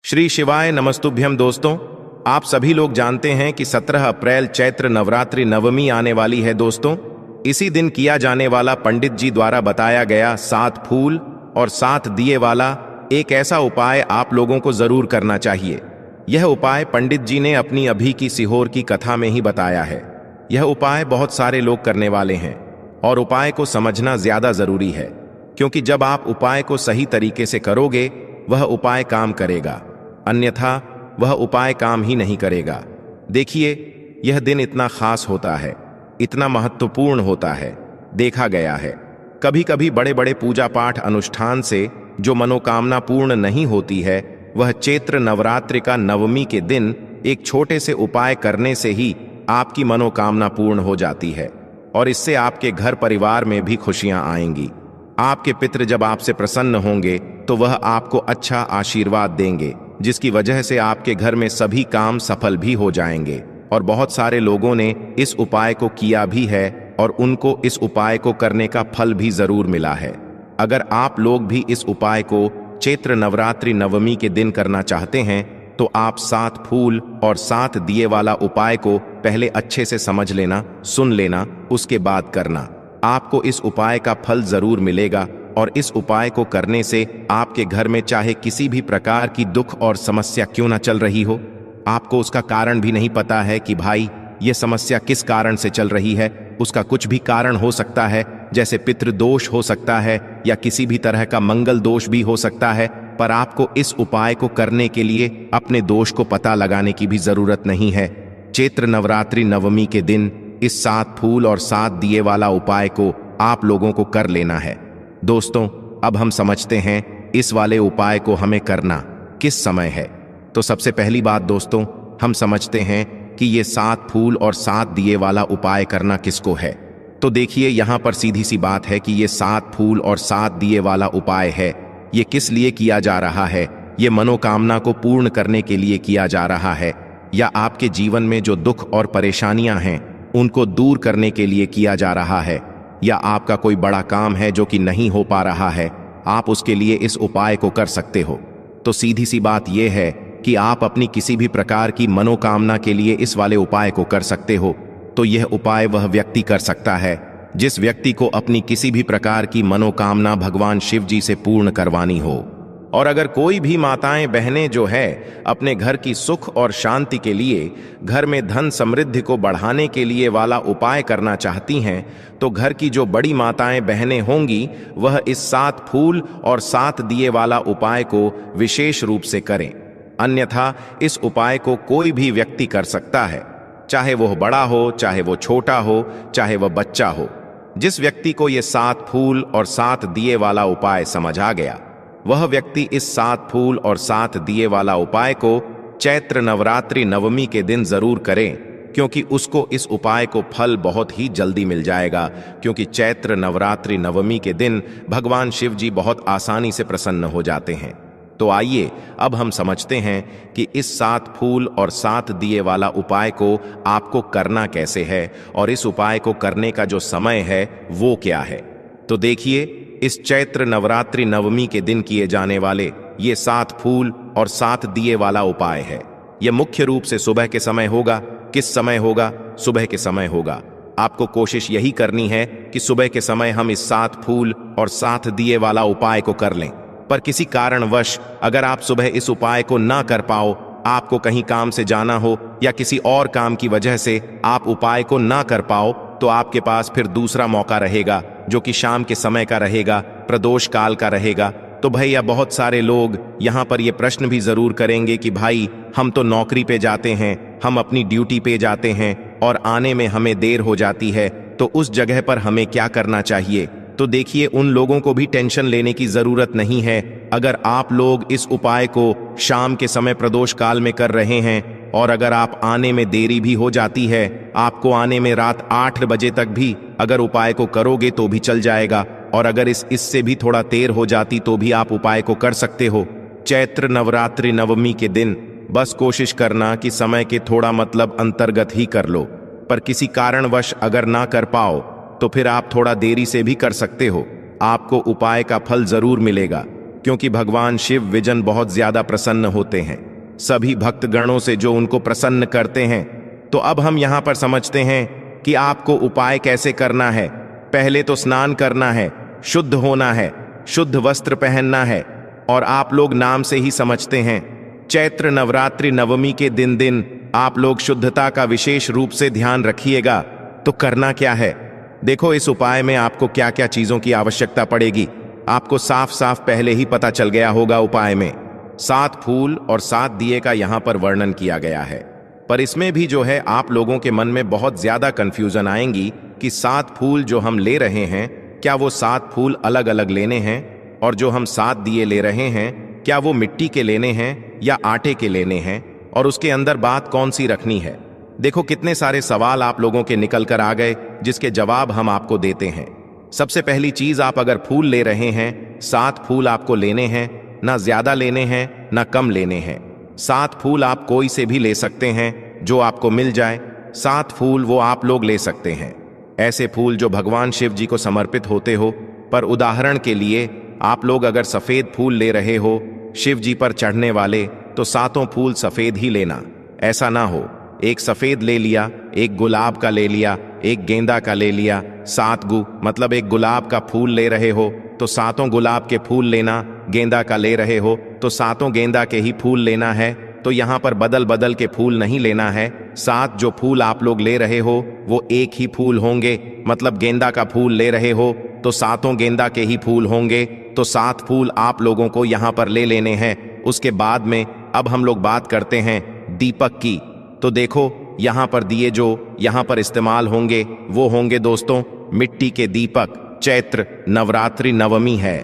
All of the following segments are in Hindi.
श्री शिवाय नमस्तुभ्यम। दोस्तों, आप सभी लोग जानते हैं कि 17 अप्रैल चैत्र नवरात्रि नवमी आने वाली है। दोस्तों, इसी दिन किया जाने वाला पंडित जी द्वारा बताया गया 7 फूल और 7 दिए वाला एक ऐसा उपाय आप लोगों को जरूर करना चाहिए। यह उपाय पंडित जी ने अपनी अभी की सीहोर की कथा में ही बताया है। यह उपाय बहुत सारे लोग करने वाले हैं और उपाय को समझना ज्यादा जरूरी है, क्योंकि जब आप उपाय को सही तरीके से करोगे वह उपाय काम करेगा, अन्यथा वह उपाय काम ही नहीं करेगा। देखिए, यह दिन इतना खास होता है, इतना महत्वपूर्ण होता है। देखा गया है कभी कभी बड़े बड़े पूजा पाठ अनुष्ठान से जो मनोकामना पूर्ण नहीं होती है, वह चैत्र नवरात्रि का नवमी के दिन एक छोटे से उपाय करने से ही आपकी मनोकामना पूर्ण हो जाती है और इससे आपके घर परिवार में भी खुशियां आएंगी। आपके पितृ जब आपसे प्रसन्न होंगे तो वह आपको अच्छा आशीर्वाद देंगे, जिसकी वजह से आपके घर में सभी काम सफल भी हो जाएंगे। और बहुत सारे लोगों ने इस उपाय को किया भी है और उनको इस उपाय को करने का फल भी जरूर मिला है। अगर आप लोग भी इस उपाय को चैत्र नवरात्रि नवमी के दिन करना चाहते हैं तो आप 7 फूल और 7 दिए वाला उपाय को पहले अच्छे से समझ लेना, सुन लेना, उसके बाद करना। आपको इस उपाय का फल जरूर मिलेगा और इस उपाय को करने से आपके घर में चाहे किसी भी प्रकार की दुख और समस्या क्यों ना चल रही हो, आपको उसका कारण भी नहीं पता है कि भाई ये समस्या किस कारण से चल रही है। उसका कुछ भी कारण हो सकता है, जैसे पितृदोष हो सकता है या किसी भी तरह का मंगल दोष भी हो सकता है। पर आपको इस उपाय को करने के लिए अपने दोष को पता लगाने की भी जरूरत नहीं है। चैत्र नवरात्रि नवमी के दिन इस 7 फूल और 7 दिए वाला उपाय को आप लोगों को कर लेना है। दोस्तों, अब हम समझते हैं इस वाले उपाय को हमें करना किस समय है। तो सबसे पहली बात दोस्तों, हम समझते हैं कि ये 7 फूल और 7 दिए वाला उपाय करना किसको है। तो देखिए, यहाँ पर सीधी सी बात है कि ये 7 फूल और 7 दिए वाला उपाय है। ये किस लिए किया जा रहा है? ये मनोकामना को पूर्ण करने के लिए किया जा रहा है, या आपके जीवन में जो दुख और परेशानियां हैं उनको दूर करने के लिए किया जा रहा है, या आपका कोई बड़ा काम है जो कि नहीं हो पा रहा है, आप उसके लिए इस उपाय को कर सकते हो। तो सीधी सी बात यह है कि आप अपनी किसी भी प्रकार की मनोकामना के लिए इस वाले उपाय को कर सकते हो। तो यह उपाय वह व्यक्ति कर सकता है जिस व्यक्ति को अपनी किसी भी प्रकार की मनोकामना भगवान शिव जी से पूर्ण करवानी हो। और अगर कोई भी माताएं बहनें जो है अपने घर की सुख और शांति के लिए, घर में धन समृद्धि को बढ़ाने के लिए वाला उपाय करना चाहती हैं, तो घर की जो बड़ी माताएं बहनें होंगी वह इस 7 फूल और 7 दिए वाला उपाय को विशेष रूप से करें। अन्यथा इस उपाय को कोई भी व्यक्ति कर सकता है, चाहे वह बड़ा हो, चाहे वो छोटा हो, चाहे वह बच्चा हो। जिस व्यक्ति को ये 7 फूल और 7 दिए वाला उपाय समझ आ गया, वह व्यक्ति इस 7 फूल और 7 दिए वाला उपाय को चैत्र नवरात्रि नवमी के दिन जरूर करें, क्योंकि उसको इस उपाय को फल बहुत ही जल्दी मिल जाएगा। क्योंकि चैत्र नवरात्रि नवमी के दिन भगवान शिव जी बहुत आसानी से प्रसन्न हो जाते हैं। तो आइए अब हम समझते हैं कि इस 7 फूल और 7 दिए वाला उपाय को आपको करना कैसे है और इस उपाय को करने का जो समय है वो क्या है। तो देखिए, इस चैत्र नवरात्रि नवमी के दिन किए जाने वाले ये 7 फूल और 7 दिए वाला उपाय है। यह मुख्य रूप से सुबह के समय होगा। किस समय होगा? सुबह के समय होगा। आपको कोशिश यही करनी है कि सुबह के समय हम इस 7 फूल और 7 दिए वाला उपाय को कर लें। पर किसी कारणवश अगर आप सुबह इस उपाय को ना कर पाओ, आपको कहीं काम से जाना हो या किसी और काम की वजह से आप उपाय को ना कर पाओ, तो आपके पास फिर दूसरा मौका रहेगा जो कि शाम के समय का रहेगा, प्रदोष काल का रहेगा। तो भैया, बहुत सारे लोग यहाँ पर ये प्रश्न भी जरूर करेंगे कि भाई, हम तो नौकरी पे जाते हैं, हम अपनी ड्यूटी पे जाते हैं और आने में हमें देर हो जाती है, तो उस जगह पर हमें क्या करना चाहिए? तो देखिए, उन लोगों को भी टेंशन लेने की जरूरत नहीं है। अगर आप लोग इस उपाय को शाम के समय प्रदोष काल में कर रहे हैं और अगर आप आने में देरी भी हो जाती है, आपको आने में रात 8 बजे तक भी अगर उपाय को करोगे तो भी चल जाएगा, और अगर इससे भी थोड़ा देर हो जाती तो भी आप उपाय को कर सकते हो। चैत्र नवरात्रि नवमी के दिन बस कोशिश करना कि समय के थोड़ा मतलब अंतर्गत ही कर लो। पर किसी कारणवश अगर ना कर पाओ तो फिर आप थोड़ा देरी से भी कर सकते हो, आपको उपाय का फल जरूर मिलेगा। क्योंकि भगवान शिव विजन बहुत ज्यादा प्रसन्न होते हैं सभी भक्तगणों से जो उनको प्रसन्न करते हैं। तो अब हम यहाँ पर समझते हैं कि आपको उपाय कैसे करना है। पहले तो स्नान करना है, शुद्ध होना है, शुद्ध वस्त्र पहनना है। और आप लोग नाम से ही समझते हैं, चैत्र नवरात्रि नवमी के दिन आप लोग शुद्धता का विशेष रूप से ध्यान रखिएगा। तो करना क्या है, देखो इस उपाय में आपको क्या क्या चीजों की आवश्यकता पड़ेगी आपको साफ साफ पहले ही पता चल गया होगा। उपाय में 7 फूल और 7 दिए का यहाँ पर वर्णन किया गया है, पर इसमें भी जो है आप लोगों के मन में बहुत ज्यादा कंफ्यूजन आएंगी कि 7 फूल जो हम ले रहे हैं क्या वो 7 फूल अलग अलग लेने हैं, और जो हम 7 दिए ले रहे हैं क्या वो मिट्टी के लेने हैं या आटे के लेने हैं, और उसके अंदर बात कौन सी रखनी है। देखो कितने सारे सवाल आप लोगों के निकल कर आ गए जिसके जवाब हम आपको देते हैं। सबसे पहली चीज, आप अगर फूल ले रहे हैं 7 फूल आपको लेने हैं, ना ज्यादा लेने हैं ना कम लेने हैं। 7 फूल आप कोई से भी ले सकते हैं जो आपको मिल जाए। 7 फूल वो आप लोग ले सकते हैं ऐसे फूल जो भगवान शिव जी को समर्पित होते हो। पर उदाहरण के लिए आप लोग अगर सफेद फूल ले रहे हो शिव जी पर चढ़ने वाले, तो 7 फूल सफेद ही लेना। ऐसा ना हो एक सफेद ले लिया, एक गुलाब का ले लिया, एक गेंदा का ले लिया। 7 मतलब एक गुलाब का फूल ले रहे हो तो 7 गुलाब के फूल लेना, गेंदा का ले रहे हो तो 7 गेंदा के ही फूल लेना है। तो यहाँ पर बदल बदल के फूल नहीं लेना है। 7 जो फूल आप लोग ले रहे हो वो एक ही फूल होंगे। मतलब गेंदा का फूल ले रहे हो तो 7 गेंदा के ही फूल होंगे। तो 7 फूल आप लोगों को यहाँ पर ले लेने हैं। उसके बाद में अब हम लोग बात करते हैं दीपक की। तो देखो यहाँ पर दिए जो यहाँ पर इस्तेमाल होंगे वो होंगे दोस्तों मिट्टी के दीपक। चैत्र नवरात्रि नवमी है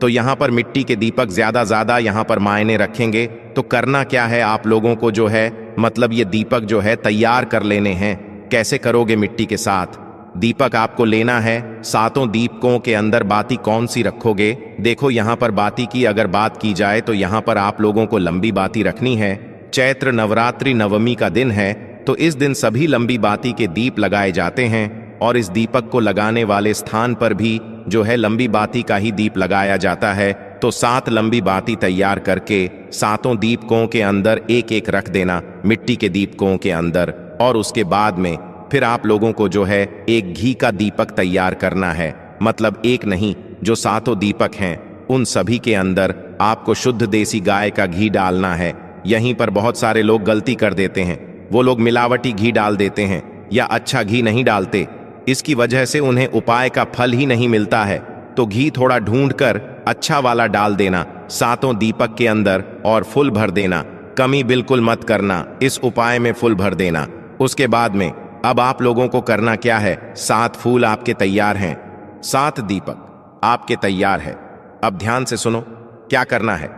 तो यहाँ पर मिट्टी के दीपक ज्यादा यहाँ पर मायने रखेंगे। तो करना क्या है आप लोगों को जो है, मतलब ये दीपक जो है तैयार कर लेने हैं। कैसे करोगे मिट्टी के साथ? दीपक आपको लेना है। 7 दीपकों के अंदर बाती कौन सी रखोगे? देखो यहाँ पर बाती की अगर बात की जाए तो यहाँ पर आप लोगों को लंबी बाती रखनी है। चैत्र नवरात्रि नवमी का दिन है तो इस दिन सभी लंबी बाती के दीप लगाए जाते हैं, और इस दीपक को लगाने वाले स्थान पर भी जो है लंबी बाती का ही दीप लगाया जाता है। तो 7 लंबी बाती तैयार करके 7 दीपकों के अंदर एक एक रख देना मिट्टी के दीपकों के अंदर। और उसके बाद में फिर आप लोगों को जो है एक घी का दीपक तैयार करना है। मतलब एक नहीं, जो 7 दीपक हैं उन सभी के अंदर आपको शुद्ध देसी गाय का घी डालना है। यहीं पर बहुत सारे लोग गलती कर देते हैं, वो लोग मिलावटी घी डाल देते हैं या अच्छा घी नहीं डालते। इसकी वजह से उन्हें उपाय का फल ही नहीं मिलता है। तो घी थोड़ा ढूंढकर अच्छा वाला डाल देना 7 दीपक के अंदर और फुल भर देना। कमी बिल्कुल मत करना, इस उपाय में फुल भर देना। उसके बाद में अब आप लोगों को करना क्या है, 7 फूल आपके तैयार हैं, 7 दीपक आपके तैयार है। अब ध्यान से सुनो क्या करना है।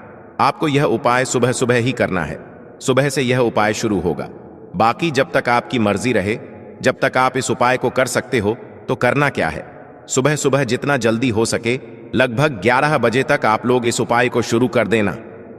आपको यह उपाय सुबह सुबह ही करना है। सुबह से यह उपाय शुरू होगा। बाकी जब तक आपकी मर्जी रहे, जब तक आप इस उपाय को कर सकते हो तो करना क्या है, सुबह सुबह जितना जल्दी हो सके लगभग 11 बजे तक आप लोग इस उपाय को शुरू कर देना।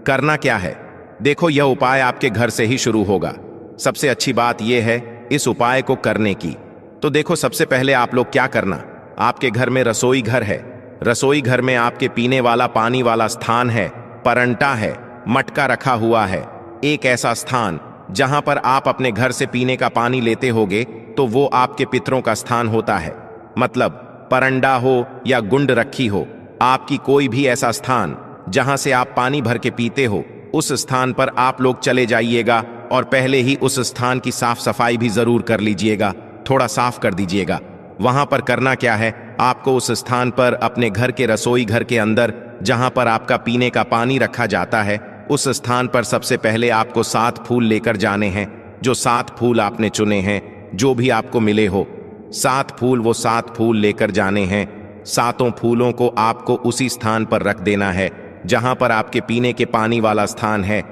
करना क्या है, देखो यह उपाय आपके घर से ही शुरू होगा। सबसे अच्छी बात यह है इस उपाय को करने की। तो देखो सबसे पहले आप लोग क्या करना, आपके घर में रसोई घर है, रसोई घर में आपके पीने वाला पानी वाला स्थान है, परंटा है, मटका रखा हुआ है। एक ऐसा स्थान जहां पर आप अपने घर से पीने का पानी लेते होगे तो वो आपके पितरों का स्थान होता है। मतलब परंडा हो या गुंड रखी हो, आपकी कोई भी ऐसा स्थान जहां से आप पानी भर के पीते हो, उस स्थान पर आप लोग चले जाइएगा और पहले ही उस स्थान की साफ सफाई भी जरूर कर लीजिएगा, थोड़ा साफ कर दीजिएगा। वहां पर करना क्या है, आपको उस स्थान पर अपने घर के रसोई घर के अंदर जहां पर आपका पीने का पानी रखा जाता है, उस स्थान पर सबसे पहले आपको 7 फूल लेकर जाने हैं। जो 7 फूल आपने चुने हैं, जो भी आपको मिले हो 7 फूल, वो 7 फूल लेकर जाने हैं। 7 फूलों को आपको उसी स्थान पर रख देना है जहां पर आपके पीने के पानी वाला स्थान है।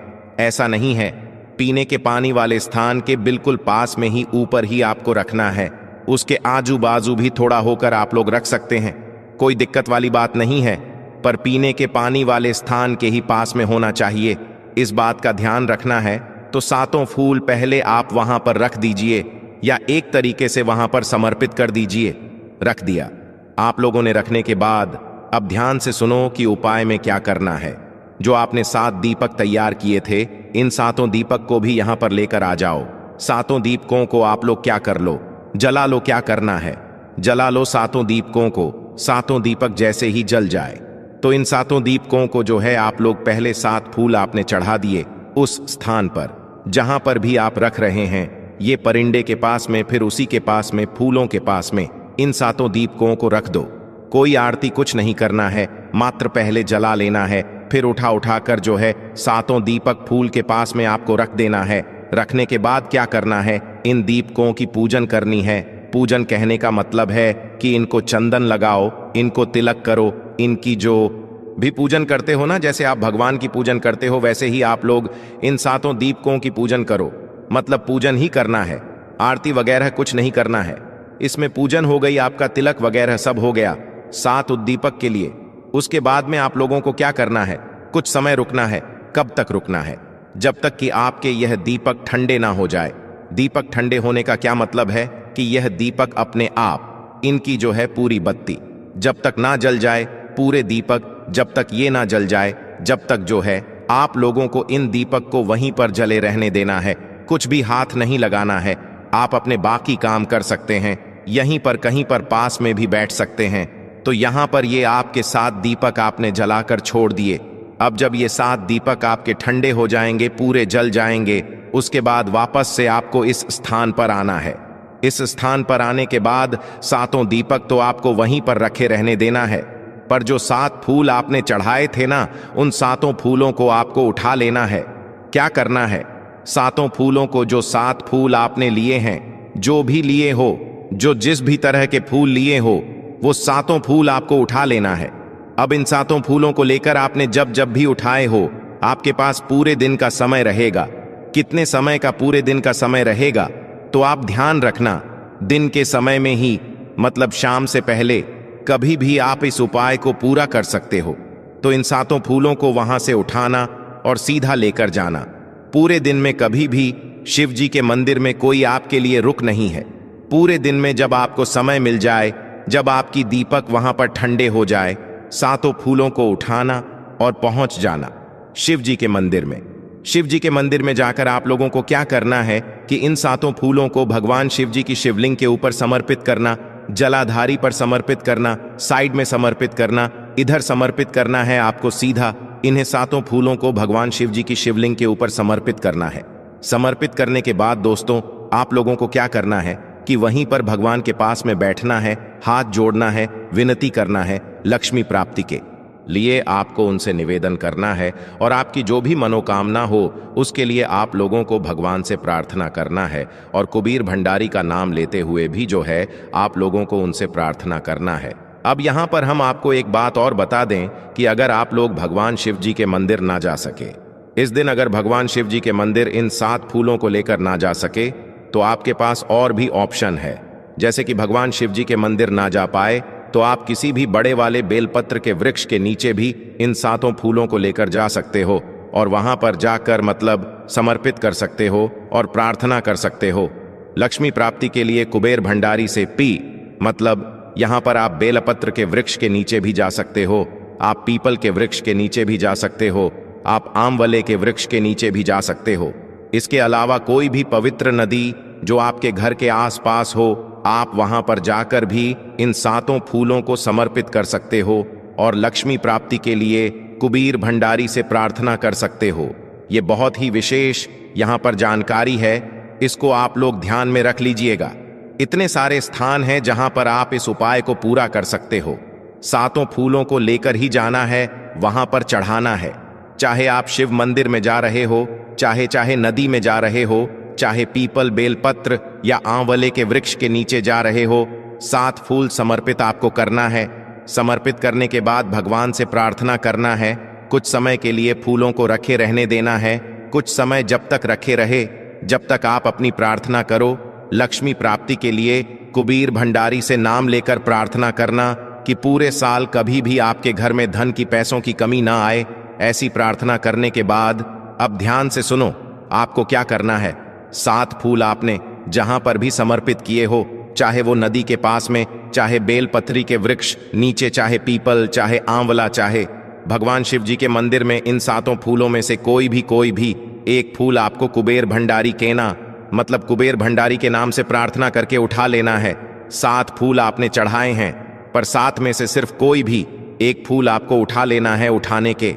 ऐसा नहीं है, पीने के पानी वाले स्थान के बिल्कुल पास में ही ऊपर ही आपको रखना है। उसके आजू बाजू भी थोड़ा होकर आप लोग रख सकते हैं, कोई दिक्कत वाली बात नहीं है, पर पीने के पानी वाले स्थान के ही पास में होना चाहिए। इस बात का ध्यान रखना है। तो 7 फूल पहले आप वहां पर रख दीजिए या एक तरीके से वहां पर समर्पित कर दीजिए। रख दिया आप लोगों ने, रखने के बाद अब ध्यान से सुनो कि उपाय में क्या करना है। जो आपने 7 दीपक तैयार किए थे, इन 7 दीपक को भी यहां पर लेकर आ जाओ। 7 दीपकों को आप लोग क्या कर लो, जला लो। क्या करना है, जला लो 7 दीपकों को। 7 दीपक जैसे ही जल जाए तो इन 7 दीपकों को जो है आप लोग पहले 7 फूल आपने चढ़ा दिए उस स्थान पर जहां पर भी आप रख रहे हैं, ये परिंडे के पास में, फिर उसी के पास में फूलों के पास में इन 7 दीपकों को रख दो। कोई आरती कुछ नहीं करना है, मात्र पहले जला लेना है, फिर उठा कर जो है 7 दीपक फूल के पास में आपको रख देना है। रखने के बाद क्या करना है, इन दीपकों की पूजन करनी है। पूजन कहने का मतलब है कि इनको चंदन लगाओ, इनको तिलक करो। इनकी जो भी पूजन करते हो ना, जैसे आप भगवान की पूजन करते हो वैसे ही आप लोग इन 7 दीपकों की पूजन करो। मतलब पूजन ही करना है, आरती वगैरह कुछ नहीं करना है। इसमें पूजन हो गई, आपका तिलक वगैरह सब हो गया 7 उद्दीपक के लिए। उसके बाद में आप लोगों को क्या करना है, कुछ समय रुकना है। कब तक रुकना है, जब तक कि आपके यह दीपक ठंडे ना हो जाए। दीपक ठंडे होने का क्या मतलब है कि यह दीपक अपने आप, इनकी जो है पूरी बत्ती जब तक ना जल जाए, पूरे दीपक जब तक ये ना जल जाए, जब तक जो है आप लोगों को इन दीपक को वहीं पर जले रहने देना है। कुछ भी हाथ नहीं लगाना है। आप अपने बाकी काम कर सकते हैं, यहीं पर कहीं पर पास में भी बैठ सकते हैं। तो यहां पर ये आपके 7 दीपक आपने जलाकर छोड़ दिए। अब जब ये 7 दीपक आपके ठंडे हो जाएंगे, पूरे जल जाएंगे, उसके बाद वापस से आपको इस स्थान पर आना है। इस स्थान पर आने के बाद 7 दीपक तो आपको वहीं पर रखे रहने देना है, पर जो 7 फूल आपने चढ़ाए थे ना, उन 7 फूलों को आपको उठा लेना है। क्या करना है, 7 फूलों को, जो 7 फूल आपने लिए हैं, जो भी लिए हो, जो जिस भी तरह के फूल लिए हो, वो 7 फूल आपको उठा लेना है। अब इन 7 फूलों को लेकर आपने जब जब भी उठाए हो, आपके पास पूरे दिन का समय रहेगा। कितने समय का पूरे दिन का समय रहेगा, तो आप ध्यान रखना, दिन के समय में ही, मतलब शाम से पहले कभी भी आप इस उपाय को पूरा कर सकते हो। तो इन 7 फूलों को वहां से उठाना और सीधा लेकर जाना। पूरे दिन में कभी भी शिव जी के मंदिर में कोई आपके लिए रुक नहीं है। पूरे दिन में जब आपको समय मिल जाए, जब आपकी दीपक वहां पर ठंडे हो जाए, 7 फूलों को उठाना और पहुंच जाना शिव जी के मंदिर में। शिव जी के मंदिर में जाकर आप लोगों को क्या करना है कि इन 7 फूलों को भगवान शिव जी की शिवलिंग के ऊपर समर्पित करना, जलाधारी पर समर्पित करना, साइड में समर्पित करना, इधर समर्पित करना है आपको सीधा। इन्हें 7 फूलों को भगवान शिव जी की शिवलिंग के ऊपर समर्पित करना है। समर्पित करने के बाद दोस्तों आप लोगों को क्या करना है कि वहीं पर भगवान के पास में बैठना है, हाथ जोड़ना है, विनती करना है। लक्ष्मी प्राप्ति के लिए आपको उनसे निवेदन करना है और आपकी जो भी मनोकामना हो उसके लिए आप लोगों को भगवान से प्रार्थना करना है। और कुबेर भंडारी का नाम लेते हुए भी जो है आप लोगों को उनसे प्रार्थना करना है। अब यहाँ पर हम आपको एक बात और बता दें कि अगर आप लोग भगवान शिव जी के मंदिर ना जा सके, इस दिन अगर भगवान शिव जी के मंदिर इन 7 फूलों को लेकर ना जा सके, तो आपके पास और भी ऑप्शन है। जैसे कि भगवान शिव जी के मंदिर ना जा पाए तो आप किसी भी बड़े वाले बेलपत्र के वृक्ष के नीचे भी इन 7 फूलों को लेकर जा सकते हो और वहां पर जाकर मतलब समर्पित कर सकते हो और प्रार्थना कर सकते हो। लक्ष्मी प्राप्ति के लिए कुबेर भंडारी से मतलब यहां पर आप बेलपत्र के वृक्ष के नीचे भी जा सकते हो, आप पीपल के वृक्ष के नीचे भी जा सकते हो, आप आमवले के वृक्ष के नीचे भी जा सकते हो। इसके अलावा कोई भी पवित्र नदी जो आपके घर के आसपास हो, आप वहां पर जाकर भी इन 7 फूलों को समर्पित कर सकते हो और लक्ष्मी प्राप्ति के लिए कुबेर भंडारी से प्रार्थना कर सकते हो। ये बहुत ही विशेष यहाँ पर जानकारी है, इसको आप लोग ध्यान में रख लीजिएगा। इतने सारे स्थान हैं जहां पर आप इस उपाय को पूरा कर सकते हो। 7 फूलों को लेकर ही जाना है, वहां पर चढ़ाना है। चाहे आप शिव मंदिर में जा रहे हो, चाहे नदी में जा रहे हो, चाहे पीपल बेलपत्र या आंवले के वृक्ष के नीचे जा रहे हो, 7 फूल समर्पित आपको करना है। समर्पित करने के बाद भगवान से प्रार्थना करना है। कुछ समय के लिए फूलों को रखे रहने देना है। कुछ समय जब तक रखे रहे, जब तक आप अपनी प्रार्थना करो। लक्ष्मी प्राप्ति के लिए कुबेर भंडारी से नाम लेकर प्रार्थना करना कि पूरे साल कभी भी आपके घर में धन की, पैसों की कमी ना आए। ऐसी प्रार्थना करने के बाद अब ध्यान से सुनो, आपको क्या करना है। 7 फूल आपने जहां पर भी समर्पित किए हो, चाहे वो नदी के पास में, चाहे बेलपत्री के वृक्ष नीचे, चाहे पीपल, चाहे आंवला, चाहे भगवान शिव जी के मंदिर में, इन 7 फूलों में से कोई भी एक फूल आपको कुबेर भंडारी केना, मतलब कुबेर भंडारी के नाम से प्रार्थना करके उठा लेना है। 7 फूल आपने चढ़ाए हैं, पर 7 में से सिर्फ कोई भी एक फूल आपको उठा लेना है उठाने के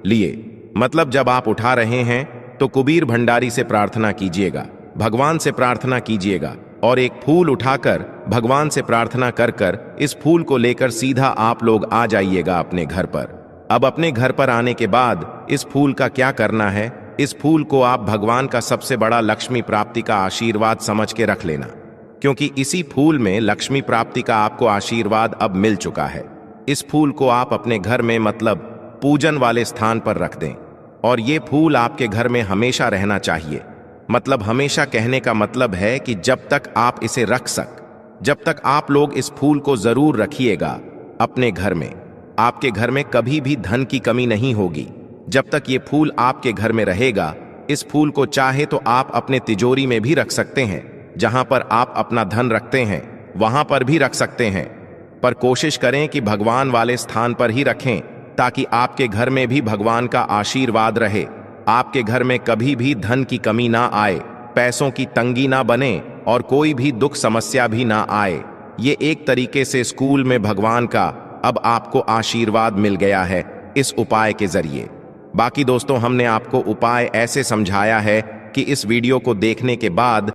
लिए। मतलब जब आप उठा रहे हैं तो कुबेर भंडारी से प्रार्थना कीजिएगा, भगवान से प्रार्थना कीजिएगा, और एक फूल उठाकर भगवान से प्रार्थना कर इस फूल को लेकर सीधा आप लोग आ जाइएगा अपने घर पर। अब अपने घर पर आने के बाद इस फूल का क्या करना है, इस फूल को आप भगवान का सबसे बड़ा लक्ष्मी प्राप्ति का आशीर्वाद समझ के रख लेना, क्योंकि इसी फूल में लक्ष्मी प्राप्ति का आपको आशीर्वाद अब मिल चुका है। इस फूल को आप अपने घर में, मतलब पूजन वाले स्थान पर रख दें, और ये फूल आपके घर में हमेशा रहना चाहिए। मतलब हमेशा कहने का मतलब है कि जब तक आप इसे रख जब तक आप लोग इस फूल को जरूर रखिएगा अपने घर में। आपके घर में कभी भी धन की कमी नहीं होगी जब तक ये फूल आपके घर में रहेगा। इस फूल को चाहे तो आप अपने तिजोरी में भी रख सकते हैं, जहां पर आप अपना धन रखते हैं वहां पर भी रख सकते हैं, पर कोशिश करें कि भगवान वाले स्थान पर ही रखें, ताकि आपके घर में भी भगवान का आशीर्वाद रहे, आपके घर में कभी भी धन की कमी ना आए, पैसों की तंगी ना बने, और कोई भी दुख समस्या भी ना आए। ये एक तरीके से स्कूल में भगवान का अब आपको आशीर्वाद मिल गया है इस उपाय के जरिए। बाकी दोस्तों, हमने आपको उपाय ऐसे समझाया है कि इस वीडियो को देखने के बाद